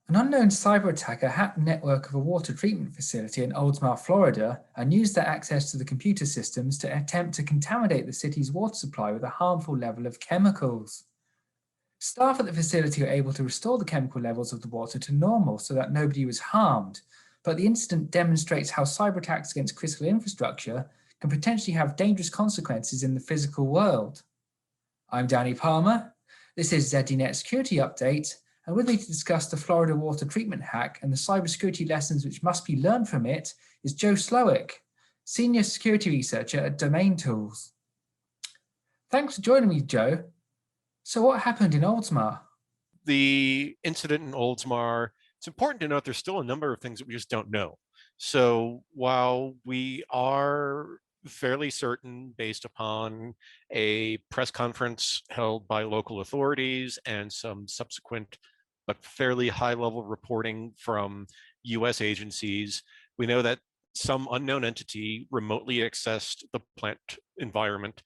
An unknown cyber attacker hacked the network of a water treatment facility in Oldsmar, Florida, and used their access to the computer systems to attempt to contaminate the city's water supply with a harmful level of chemicals. Staff at the facility were able to restore the chemical levels of the water to normal so that nobody was harmed, but the incident demonstrates how cyber attacks against critical infrastructure can potentially have dangerous consequences in the physical world. I'm Danny Palmer. This is ZDNet Security Update, and with me to discuss the Florida water treatment hack and the cybersecurity lessons which must be learned from it is Joe Slowick, Senior Security Researcher at Domain Tools. Thanks for joining me, Joe. So what happened in Oldsmar? The incident in Oldsmar, it's important to note there's still a number of things that we just don't know. So while we are fairly certain, based upon a press conference held by local authorities and some subsequent but fairly high-level reporting from US agencies, we know that some unknown entity remotely accessed the plant environment,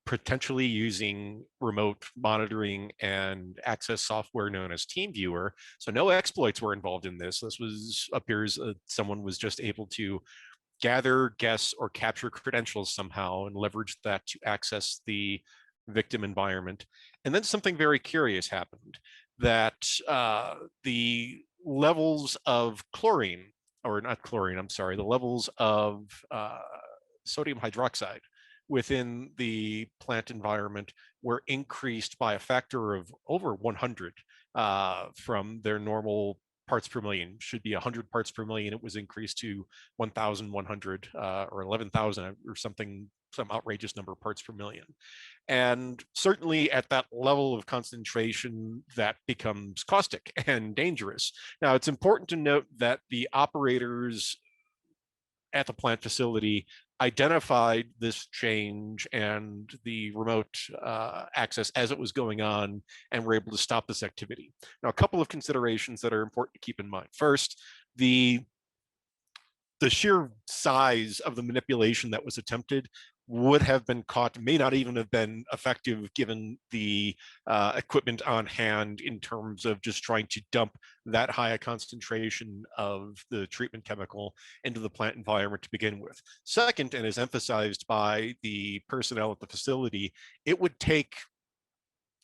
potentially using remote monitoring and access software known as TeamViewer. So no exploits were involved in this. This appears someone was just able to gather, guess, or capture credentials somehow and leverage that to access the victim environment. And then something very curious happened, that the levels of chlorine, or not chlorine, I'm sorry, the levels of sodium hydroxide within the plant environment were increased by a factor of over 100 from their normal parts per million. Should be 100 parts per million. It was increased to 1,100 or 11,000 or something, some outrageous number of parts per million. And certainly at that level of concentration, that becomes caustic and dangerous. Now, it's important to note that the operators at the plant facility identified this change and the remote access as it was going on and were able to stop this activity. Now, a couple of considerations that are important to keep in mind. First, the sheer size of the manipulation that was attempted would have been caught, may not even have been effective given the equipment on hand in terms of just trying to dump that high a concentration of the treatment chemical into the plant environment to begin with. Second, and as emphasized by the personnel at the facility, it would take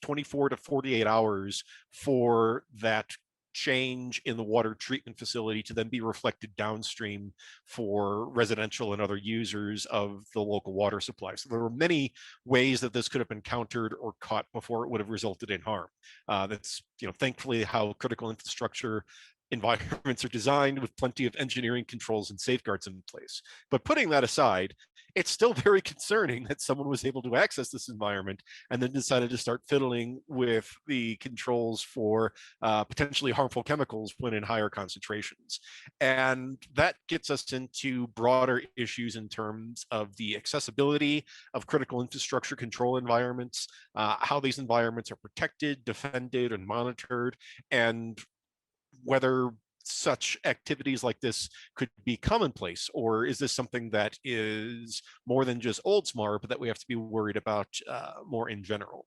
24 to 48 hours for that change in the water treatment facility to then be reflected downstream for residential and other users of the local water supply. So there were many ways that this could have been countered or caught before it would have resulted in harm. That's, thankfully how critical infrastructure environments are designed, with plenty of engineering controls and safeguards in place. But putting that aside, it's still very concerning that someone was able to access this environment and then decided to start fiddling with the controls for potentially harmful chemicals when in higher concentrations. And that gets us into broader issues in terms of the accessibility of critical infrastructure control environments, how these environments are protected, defended, and monitored, and whether such activities like this could be commonplace, or is this something that is more than just Oldsmar, but that we have to be worried about more in general.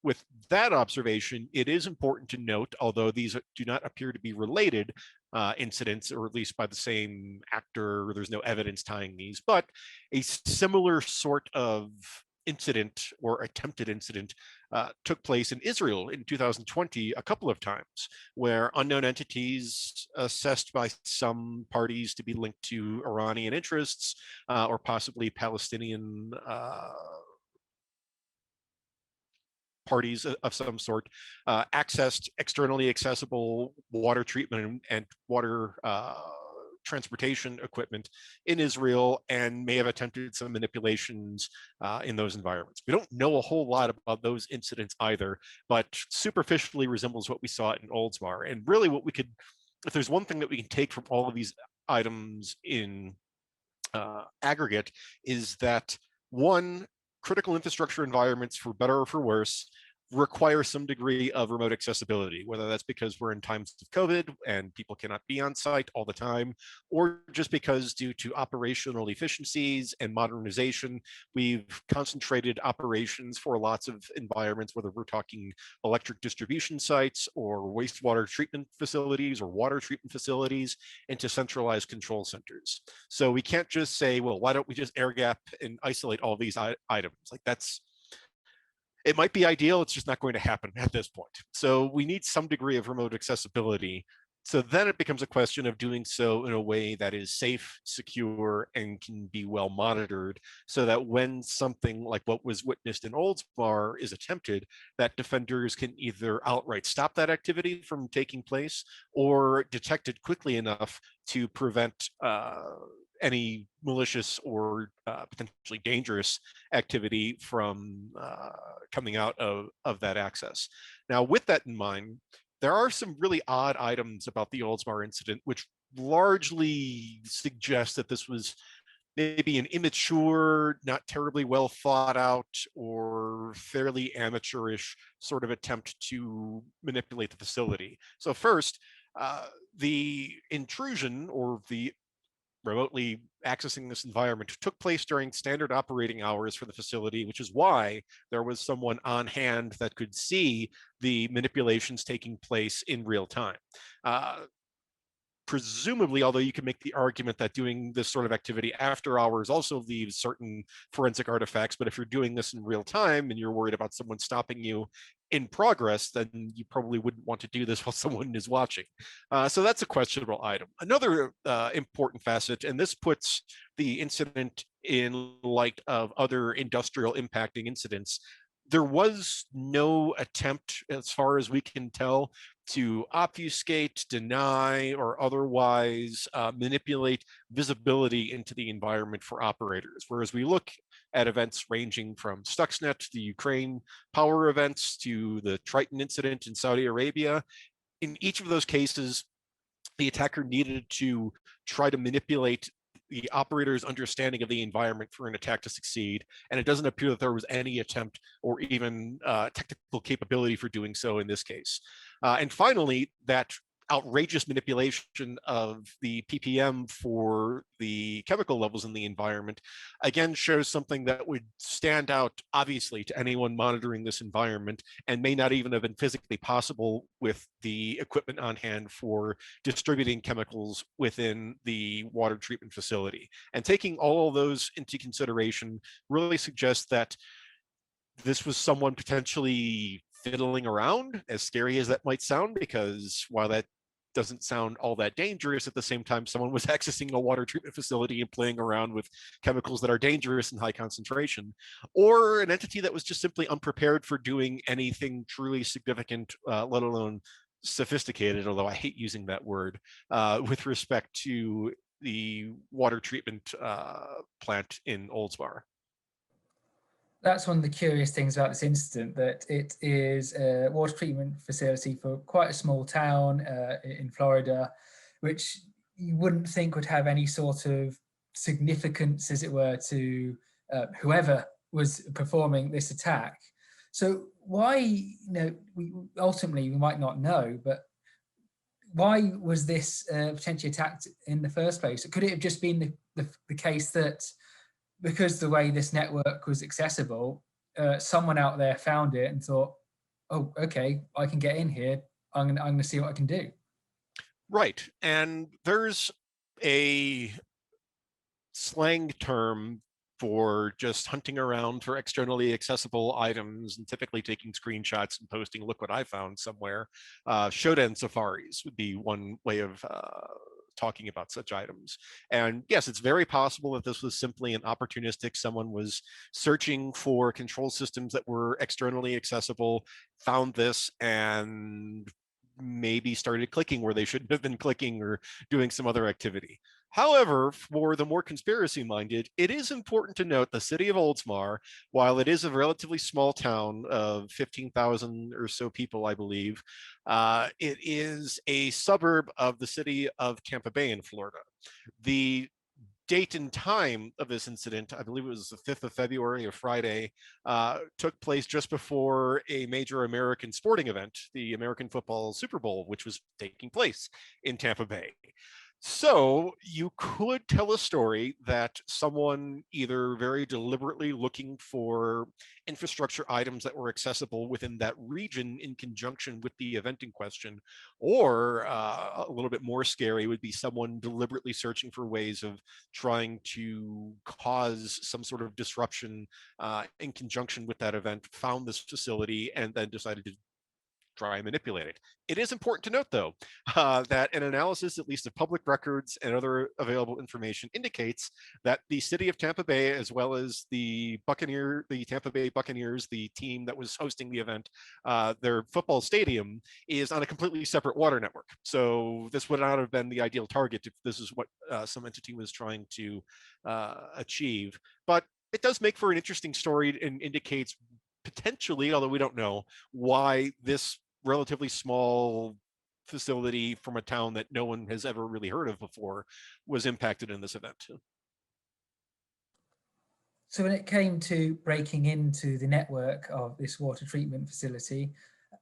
With that observation, it is important to note, although these do not appear to be related incidents, or at least by the same actor, there's no evidence tying these, but a similar sort of incident or attempted incident took place in Israel in 2020 a couple of times, where unknown entities assessed by some parties to be linked to Iranian interests or possibly Palestinian parties of some sort, accessed externally accessible water treatment and water transportation equipment in Israel, and may have attempted some manipulations in those environments. We don't know a whole lot about those incidents either, but superficially resembles what we saw in Oldsmar. And really what we could, if there's one thing that we can take from all of these items in aggregate, is that one, critical infrastructure environments, for better or for worse, require some degree of remote accessibility, whether that's because we're in times of COVID and people cannot be on site all the time, or just because due to operational efficiencies and modernization, we've concentrated operations for lots of environments, whether we're talking electric distribution sites or wastewater treatment facilities or water treatment facilities, into centralized control centers. So we can't just say, well, why don't we just air gap and isolate all these items? Like it might be ideal, it's just not going to happen at this point. So we need some degree of remote accessibility. So then it becomes a question of doing so in a way that is safe, secure, and can be well monitored, so that when something like what was witnessed in Oldsmar is attempted, that defenders can either outright stop that activity from taking place or detect it quickly enough to prevent any malicious or potentially dangerous activity from coming out of that access. Now, with that in mind, there are some really odd items about the Oldsmar incident, which largely suggest that this was maybe an immature, not terribly well thought out, or fairly amateurish sort of attempt to manipulate the facility. So first, the intrusion or the remotely accessing this environment took place during standard operating hours for the facility, which is why there was someone on hand that could see the manipulations taking place in real time. Presumably, although you can make the argument that doing this sort of activity after hours also leaves certain forensic artifacts, but if you're doing this in real time and you're worried about someone stopping you in progress, then you probably wouldn't want to do this while someone is watching. So that's a questionable item. Another important facet, and this puts the incident in light of other industrial impacting incidents, there was no attempt, as far as we can tell, to obfuscate, deny, or otherwise manipulate visibility into the environment for operators. Whereas we look at events ranging from Stuxnet to the Ukraine power events to the Triton incident in Saudi Arabia, in each of those cases, the attacker needed to try to manipulate the operator's understanding of the environment for an attack to succeed. And it doesn't appear that there was any attempt or even technical capability for doing so in this case. And finally, that outrageous manipulation of the ppm for the chemical levels in the environment again shows something that would stand out obviously to anyone monitoring this environment, and may not even have been physically possible with the equipment on hand for distributing chemicals within the water treatment facility. And taking all of those into consideration really suggests that this was someone potentially fiddling around, as scary as that might sound, because while that doesn't sound all that dangerous, at the same time, someone was accessing a water treatment facility and playing around with chemicals that are dangerous in high concentration, or an entity that was just simply unprepared for doing anything truly significant, let alone sophisticated, although I hate using that word, with respect to the water treatment plant in Oldsmar. That's one of the curious things about this incident, that it is a water treatment facility for quite a small town in Florida, which you wouldn't think would have any sort of significance, as it were, to whoever was performing this attack. So why, we ultimately we might not know, but why was this potentially attacked in the first place? Could it have just been the case that because the way this network was accessible, someone out there found it and thought, "Oh, okay, I can get in here. I'm gonna see what I can do." Right, and there's a slang term for just hunting around for externally accessible items and typically taking screenshots and posting, "Look what I found" somewhere. Shodan safaris would be one way of talking about such items. And yes, it's very possible that this was simply an opportunistic, someone was searching for control systems that were externally accessible, found this, and maybe started clicking where they shouldn't have been clicking or doing some other activity. However, for the more conspiracy minded, it is important to note the city of Oldsmar, while it is a relatively small town of 15,000 or so people, I believe, it is a suburb of the city of Tampa Bay in Florida. The date and time of this incident, I believe it was the 5th of February, a Friday, took place just before a major American sporting event, the American Football Super Bowl, which was taking place in Tampa Bay. So you could tell a story that someone either very deliberately looking for infrastructure items that were accessible within that region in conjunction with the event in question, or a little bit more scary would be someone deliberately searching for ways of trying to cause some sort of disruption in conjunction with that event, found this facility, and then decided to try and manipulate it. It is important to note, though, that an analysis, at least of public records and other available information, indicates that the city of Tampa Bay, as well as the Tampa Bay Buccaneers, the team that was hosting the event, their football stadium is on a completely separate water network. So this would not have been the ideal target if this is what some entity was trying to achieve. But it does make for an interesting story and indicates potentially, although we don't know, why this relatively small facility from a town that no one has ever really heard of before was impacted in this event. So when it came to breaking into the network of this water treatment facility,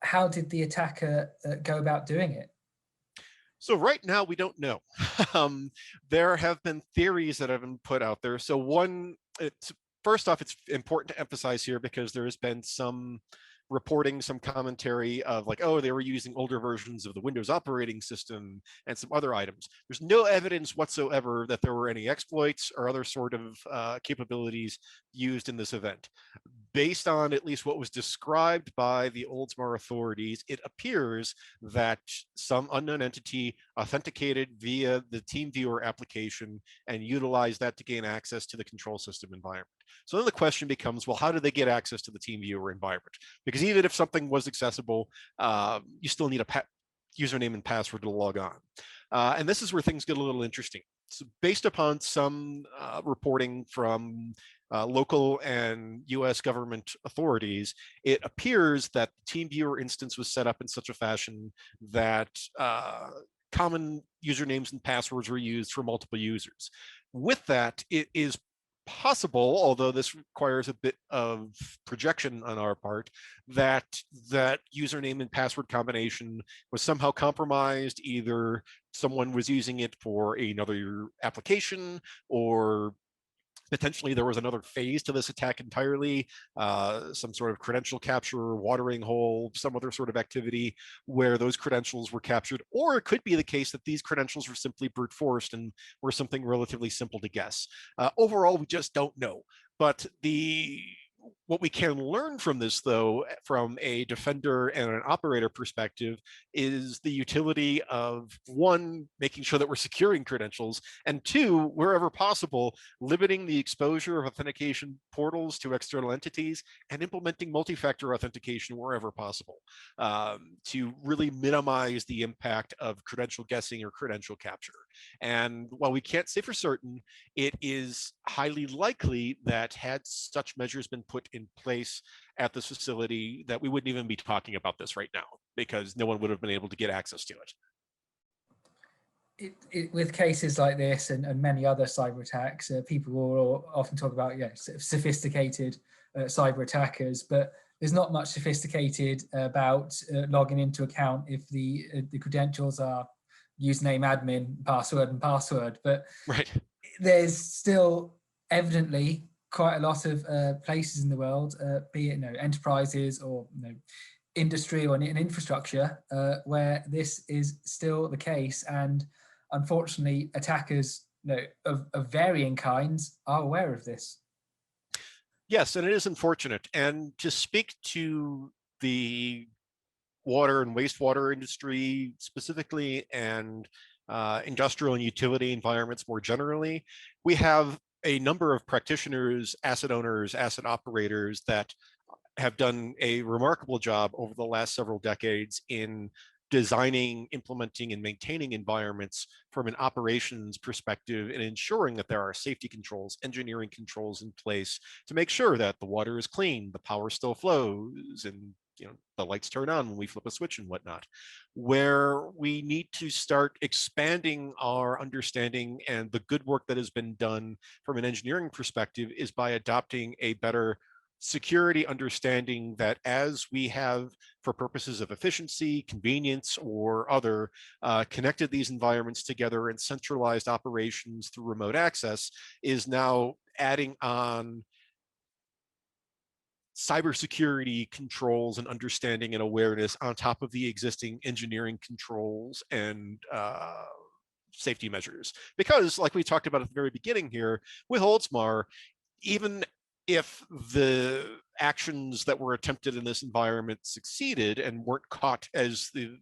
how did the attacker go about doing it? So right now we don't know. There have been theories that have been put out there. So first off, it's important to emphasize here because there has been some reporting, some commentary of like, oh, they were using older versions of the Windows operating system and some other items. There's no evidence whatsoever that there were any exploits or other sort of capabilities used in this event. Based on at least what was described by the Oldsmar authorities, it appears that some unknown entity authenticated via the TeamViewer application and utilized that to gain access to the control system environment. So then the question becomes, well, how did they get access to the TeamViewer environment? Because even if something was accessible, you still need a username and password to log on. And this is where things get a little interesting. So based upon some reporting from local and US government authorities, it appears that the TeamViewer instance was set up in such a fashion that common usernames and passwords were used for multiple users. With that, it is possible, although this requires a bit of projection on our part, that that username and password combination was somehow compromised. Either someone was using it for another application, or potentially there was another phase to this attack entirely, some sort of credential capture, watering hole, some other sort of activity where those credentials were captured. Or it could be the case that these credentials were simply brute forced and were something relatively simple to guess. Overall, we just don't know. But what we can learn from this, though, from a defender and an operator perspective, is the utility of, one, making sure that we're securing credentials, and two, wherever possible, limiting the exposure of authentication portals to external entities and implementing multi-factor authentication wherever possible, to really minimize the impact of credential guessing or credential capture. And while we can't say for certain, it is highly likely that had such measures been put in place at this facility, that we wouldn't even be talking about this right now, because no one would have been able to get access to it. With cases like this and many other cyber attacks, people will often talk about sophisticated cyber attackers, but there's not much sophisticated about logging into account if the credentials are username, admin, password. But Right. There's still evidently quite a lot of places in the world, be it enterprises or industry or in infrastructure, where this is still the case, and unfortunately, attackers of varying kinds are aware of this. Yes, and it is unfortunate. And to speak to the water and wastewater industry specifically, and industrial and utility environments more generally, we have a number of practitioners, asset owners, asset operators that have done a remarkable job over the last several decades in designing, implementing, and maintaining environments from an operations perspective, and ensuring that there are safety controls, engineering controls in place to make sure that the water is clean, the power still flows, and the lights turn on when we flip a switch and whatnot, where we need to start expanding our understanding. And the good work that has been done from an engineering perspective is by adopting a better security understanding that, as we have, for purposes of efficiency, convenience, or other, connected these environments together and centralized operations through remote access, is now adding on cybersecurity controls and understanding and awareness on top of the existing engineering controls and safety measures. Because, like we talked about at the very beginning here, with Oldsmar, even if the actions that were attempted in this environment succeeded and weren't caught as the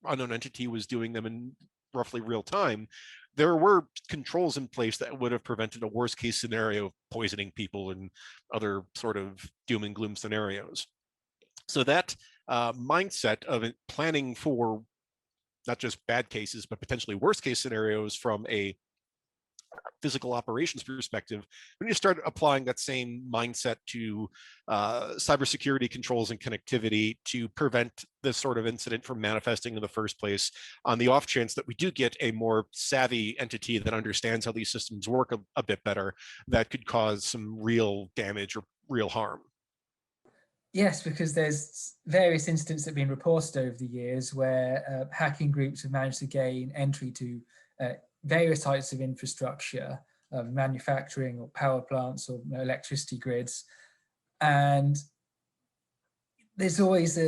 unknown entity was doing them in roughly real time, there were controls in place that would have prevented a worst case scenario of poisoning people and other sort of doom and gloom scenarios. So that mindset of planning for not just bad cases, but potentially worst case scenarios from a physical operations perspective, we need to start applying that same mindset to cybersecurity controls and connectivity to prevent this sort of incident from manifesting in the first place, on the off chance that we do get a more savvy entity that understands how these systems work a bit better, that could cause some real damage or real harm. Yes, because there's various incidents that have been reported over the years where hacking groups have managed to gain entry to various types of infrastructure, manufacturing or power plants or electricity grids. And there's always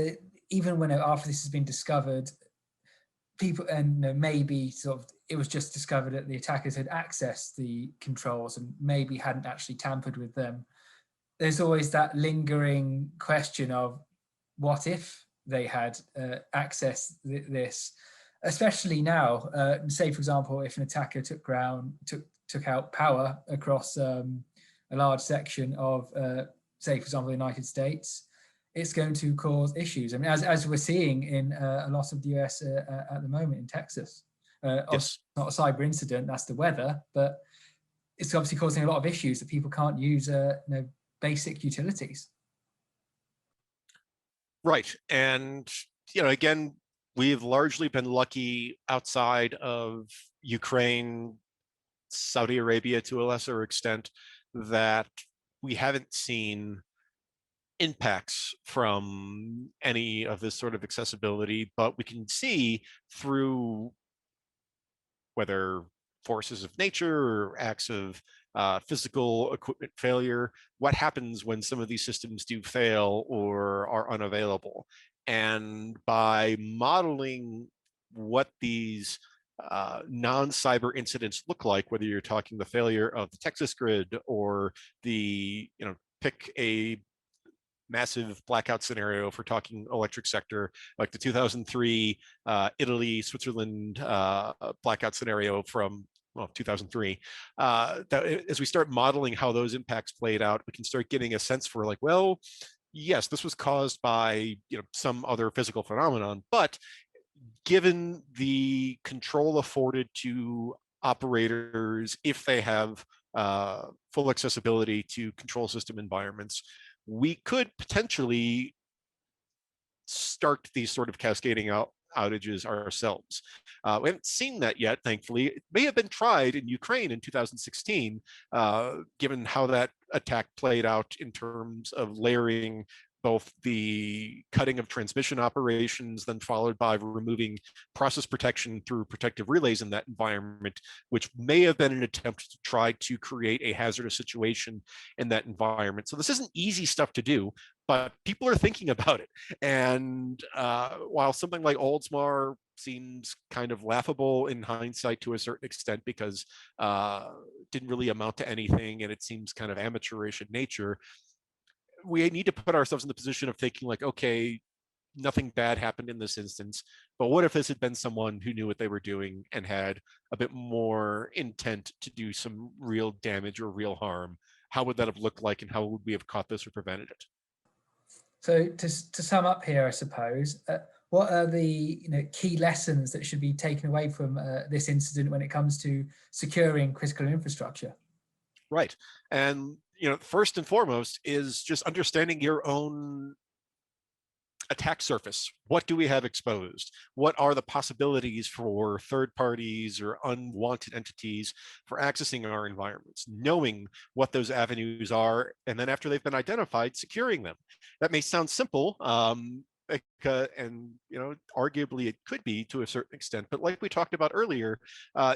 even when after this has been discovered, people, and maybe sort of it was just discovered that the attackers had accessed the controls and maybe hadn't actually tampered with them. There's always that lingering question of what if they had accessed this, especially now. Say, for example, if an attacker took out power across a large section of, say, for example, the United States, it's going to cause issues. I mean, as we're seeing in a lot of the US at the moment in Texas. Yes. Not a cyber incident, that's the weather, but it's obviously causing a lot of issues that people can't use basic utilities. Right. And, again, we've largely been lucky outside of Ukraine, Saudi Arabia to a lesser extent, that we haven't seen impacts from any of this sort of accessibility, but we can see through whether forces of nature or acts of physical equipment failure, what happens when some of these systems do fail or are unavailable. And by modeling what these non-cyber incidents look like, whether you're talking the failure of the Texas grid or the, pick a massive blackout scenario, if we're talking electric sector, like the 2003 Italy, Switzerland blackout scenario from 2003, that as we start modeling how those impacts played out, we can start getting a sense for like, well, yes, this was caused by some other physical phenomenon, but given the control afforded to operators, if they have full accessibility to control system environments, we could potentially start these sort of cascading outages ourselves. We haven't seen that yet, thankfully. It may have been tried in Ukraine in 2016, given how that attack played out in terms of layering both the cutting of transmission operations, then followed by removing process protection through protective relays in that environment, which may have been an attempt to try to create a hazardous situation in that environment. So this isn't easy stuff to do, but people are thinking about it. And while something like Oldsmar seems kind of laughable in hindsight to a certain extent because didn't really amount to anything and it seems kind of amateurish in nature, we need to put ourselves in the position of thinking like, okay, nothing bad happened in this instance, but what if this had been someone who knew what they were doing and had a bit more intent to do some real damage or real harm? How would that have looked like, and how would we have caught this or prevented it? So to sum up here, I suppose, what are the key lessons that should be taken away from this incident when it comes to securing critical infrastructure? Right. And first and foremost is just understanding your own attack surface. What do we have exposed? What are the possibilities for third parties or unwanted entities for accessing our environments? Knowing what those avenues are, and then after they've been identified, securing them. That may sound simple, and arguably it could be to a certain extent, but like we talked about earlier,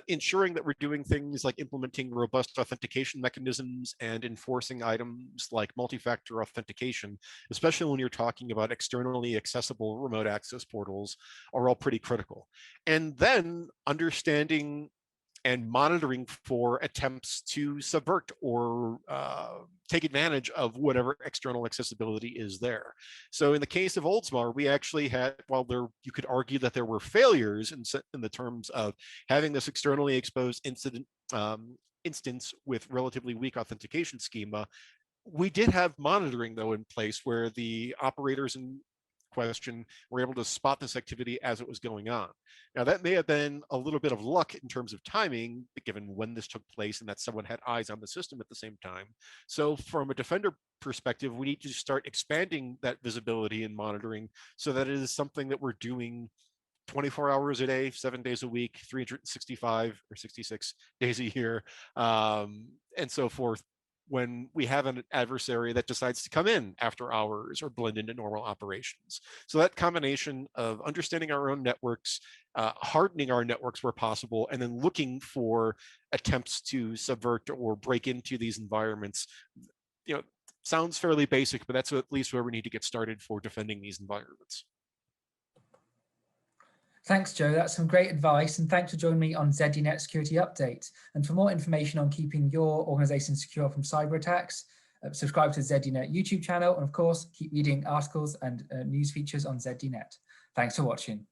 ensuring that we're doing things like implementing robust authentication mechanisms and enforcing items like multi-factor authentication, especially when you're talking about externally accessible remote access portals, are all pretty critical. And then understanding and monitoring for attempts to subvert or take advantage of whatever external accessibility is there. So in the case of Oldsmar, we actually had, while you could argue that there were failures in the terms of having this externally exposed instance with relatively weak authentication schema, we did have monitoring though in place where the operators in question were able to spot this activity as it was going on. Now that may have been a little bit of luck in terms of timing, given when this took place and that someone had eyes on the system at the same time. So from a defender perspective, we need to start expanding that visibility and monitoring so that it is something that we're doing 24 hours a day, 7 days a week, 365 or 66 days a year, and so forth, when we have an adversary that decides to come in after hours or blend into normal operations. So that combination of understanding our own networks, hardening our networks where possible, and then looking for attempts to subvert or break into these environments, sounds fairly basic, but that's at least where we need to get started for defending these environments. Thanks, Joe. That's some great advice. And thanks for joining me on ZDNet Security Update. And for more information on keeping your organization secure from cyber attacks, subscribe to the ZDNet YouTube channel. And of course, keep reading articles and news features on ZDNet. Thanks for watching.